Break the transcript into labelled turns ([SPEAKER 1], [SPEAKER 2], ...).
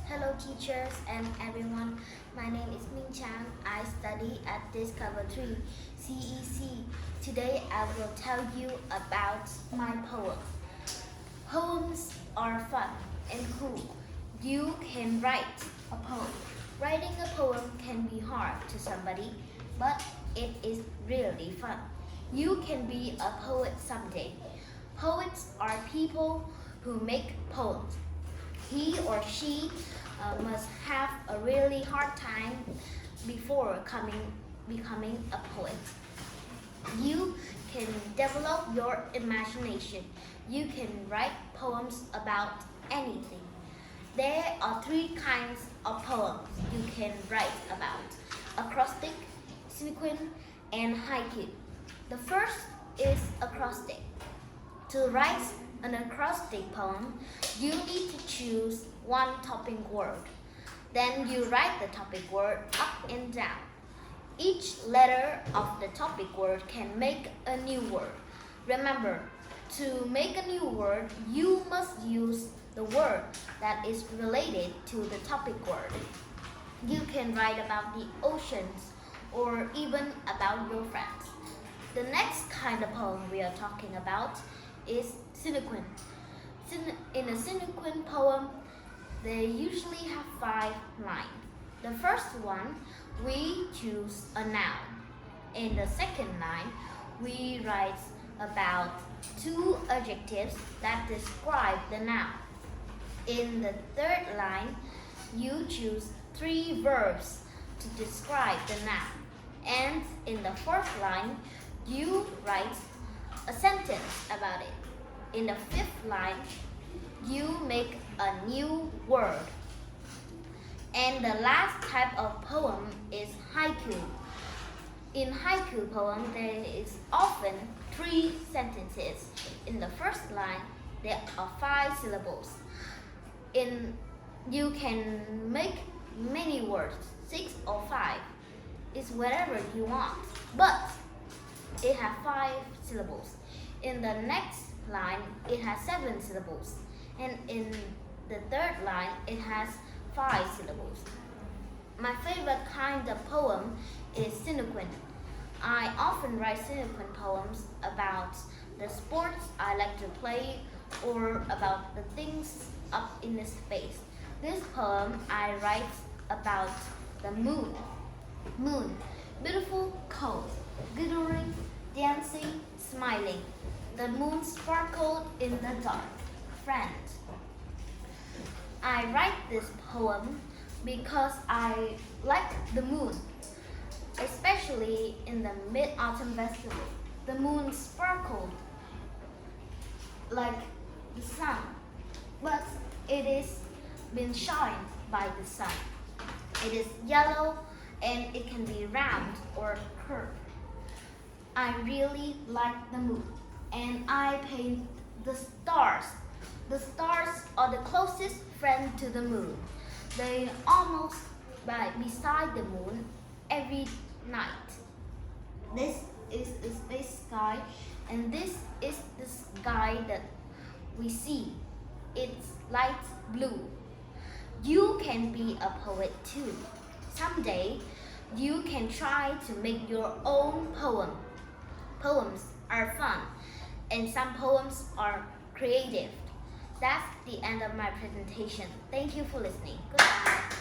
[SPEAKER 1] Hello teachers and everyone, my name is Trang. I study at Discover 3 CEC. Today I will tell you about my poem. Poems are fun and cool. You can write a poem. Writing a poem can be hard to somebody, but it is really fun. You can be a poet someday. Poets are people who make poems. He or she must have a really hard time before becoming a poet. You can develop your imagination. You can write poems about anything. There are three kinds of poems you can write about: acrostic, sequence, and haiku. The first is acrostic. To write an acrostic poem, you need to choose one topic word. Then you write the topic word up and down. Each letter of the topic word can make a new word. Remember, to make a new word, you must use the word that is related to the topic word. You can write about the oceans or even about your friends. The next kind of poem we are talking about is sequence. In a sequence poem, they usually have 5 lines. The first one, we choose a noun. In the second line, we write about 2 adjectives that describe the noun. In the third line, you choose 3 verbs to describe the noun. And in the fourth line, you write a sentence about it. In the fifth line, you make a new word. And the last type of poem is haiku. In haiku poem, there is often 3 sentences. In the first line, there are 5 syllables. You can make many words, 6 or 5. It's whatever you want, but it has 5 syllables. In the next line, it has 7 syllables. And in the third line, it has 5 syllables. My favorite kind of poem is sequence. I often write sequence poems about the sports I like to play or about the things up in the space. This poem I write about the moon. Moon, beautiful, cold, glittering, dancing, smiling. The moon sparkled in the dark. Friend. I write this poem because I like the moon, especially in the Mid-Autumn Festival. The moon sparkled like the sun, but it is been shined by the sun. It is yellow and it can be round or curved. I really like the moon, and I paint the stars. The stars are the closest friend to the moon. They almost beside the moon every night. This is the space sky, and this is the sky that we see. It's light blue. You can be a poet too. Someday, you can try to make your own poem. Poems are fun, and some poems are creative. That's the end of my presentation. Thank you for listening. Goodbye.